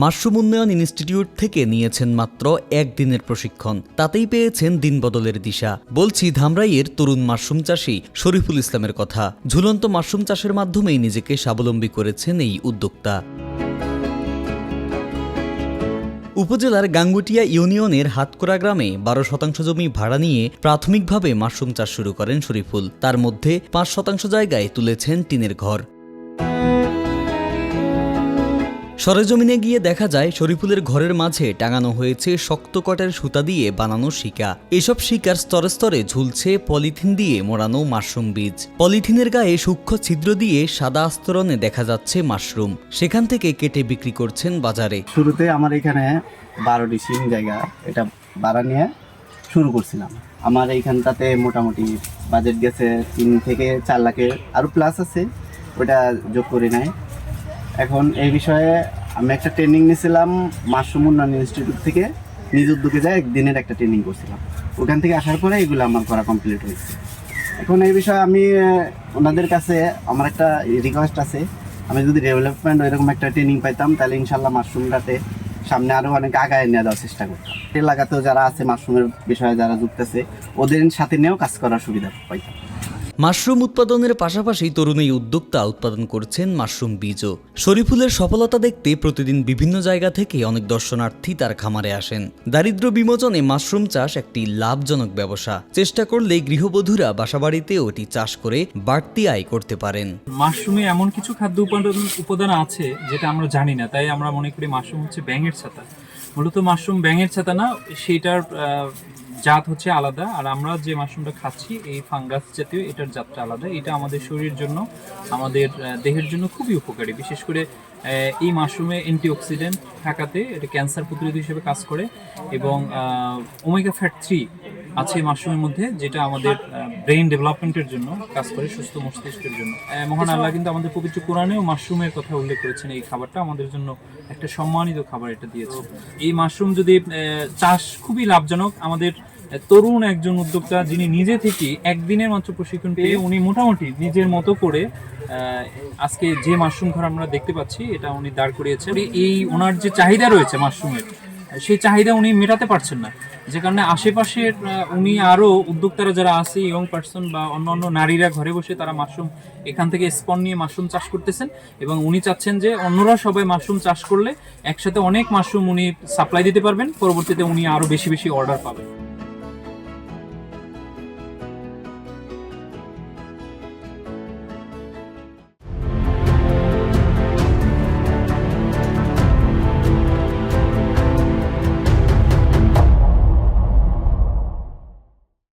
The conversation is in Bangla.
মাশরুম উন্নয়ন ইনস্টিটিউট থেকে নিয়েছেন মাত্র একদিনের প্রশিক্ষণ, তাতেই পেয়েছেন দিন বদলের দিশা। বলছি ধামরাইয়ের তরুণ মাশরুম চাষী শরীফুল ইসলামের কথা। ঝুলন্ত মাশরুম চাষের মাধ্যমেই নিজেকে স্বাবলম্বী করেছেন এই উদ্যোক্তা। উপজেলার গাঙ্গুটিয়া ইউনিয়নের হাতকোড়া গ্রামে 12% জমি ভাড়া নিয়ে প্রাথমিকভাবে মাশরুম চাষ শুরু করেন শরীফুল। তার মধ্যে 5% জায়গায় তুলেছেন টিনের ঘর। সরেজমিনে গিয়ে দেখা যায় শরীফুলের ঘরের মাঝে টাঙানো হয়েছে শক্ত কটের সুতা দিয়ে বানানো শিকা। এসব শিকার স্তরে স্তরে ঝুলছে পলিথিন দিয়ে মোড়ানো মাশরুম বীজ। পলিথিনের গায়ে সূক্ষ্ম ছিদ্র দিয়ে সাদা আস্তরণে দেখা যাচ্ছে মাশরুম। সেখান থেকে কেটে বিক্রি করছেন বাজারে। শুরুতে আমার এখানে 12টি সিং জায়গা এটা ভাড়া নিয়ে শুরু করছিলাম। আমার এইখানটাতে মোটামুটি বাজেট গেছে 3 থেকে 4 লাখের আরও প্লাস আছে, ওটা যোগ করে নাই। এখন এই বিষয়ে আমি একটা ট্রেনিং নিয়েছিলাম মাশরুম উন্নয়ন ইনস্টিটিউট থেকে, নিজ উদ্যোগে যায় একদিনের একটা ট্রেনিং করছিলাম। ওখান থেকে আসার পরে এগুলো আমার করা কমপ্লিট হয়েছে। এখন এই বিষয়ে আমি ওনাদের কাছে আমার একটা রিকোয়েস্ট আছে, আমি যদি ডেভেলপমেন্ট এরকম একটা ট্রেনিং পাইতাম তাহলে ইনশাল্লাহ মাশরুমটাতে সামনে আরও অনেক আগায় নিয়ে যাওয়ার চেষ্টা করতাম। এলাকাতেও যারা আছে মাশরুমের বিষয়ে যারা যুক্ত আছে ওদের সাথে নিয়েও কাজ করার সুবিধা পাইতাম। মাশরুম উৎপাদনের পাশাপাশি তরুণ এই উদ্যোক্তা উৎপাদন করছেন মাশরুম বীজও। শরীফুলের সফলতা দেখতে প্রতিদিন বিভিন্ন জায়গা থেকে অনেক দর্শনার্থী তার খামারে আসেন। দারিদ্র্য বিমোচনে মাশরুম চাষ একটি লাভজনক ব্যবসা। চেষ্টা করলে গৃহবধূরা বাসাবাড়িতেও এটি চাষ করে বাড়তি আয় করতে পারেন। মাশরুমে এমন কিছু খাদ্য উপাদান আছে যেটা আমরা জানি না, তাই আমরা মনে করি মাশরুম হচ্ছে ব্যাঙের ছাতা। মূলত মাশরুম ব্যাঙের ছাতা না, সেটার জাত হচ্ছে আলাদা। আর আমরা যে মাশরুমটা খাচ্ছি এই ফাঙ্গাস জাতীয়, এটার জাতটা আলাদা। এটা আমাদের শরীরের জন্য, আমাদের দেহের জন্য খুবই উপকারী। বিশেষ করে এই মাশরুমে অ্যান্টিঅক্সিডেন্ট থাকাতে এটা ক্যান্সার প্রতিরোধী হিসেবে কাজ করে, এবং ওমেগা ফ্যাট 3 আছে মাশরুমের মধ্যে, যেটা আমাদের ব্রেইন ডেভেলপমেন্টের জন্য কাজ করে, সুস্থ মস্তিষ্কের জন্য। মহান আল্লাহ কিন্তু আমাদের পবিত্র কোরআনেও মাশরুমের কথা উল্লেখ করেছেন। এই খাবারটা আমাদের জন্য একটা সম্মানিত খাবার এটা দিয়েছে। এই মাশরুম যদি চাষ খুবই লাভজনক। আমাদের তরুণ একজন উদ্যোক্তা যিনি নিজে থেকে একদিনের মাত্র প্রশিক্ষণ পেয়ে উনি মোটামুটি নিজের মতো করে আজকে যে মাশরুম ঘর আমরা দেখতে পাচ্ছি এটা উনি দাঁড় করিয়েছেন। এই ওনার যে চাহিদা রয়েছে মাশরুমের, সেই চাহিদা উনি মেটাতে পারছেন না, যে কারণে আশেপাশের উনি আরও উদ্যোক্তারা যারা আছে, ইয়ং পার্সন বা অন্যান্য নারীরা ঘরে বসে তারা মাশরুম এখান থেকে স্পন নিয়ে মাশরুম চাষ করতেছেন, এবং উনি চাচ্ছেন যে অন্যরা সবাই মাশরুম চাষ করলে একসাথে অনেক মাশরুম উনি সাপ্লাই দিতে পারবেন, পরবর্তীতে উনি আরও বেশি বেশি অর্ডার পাবেন।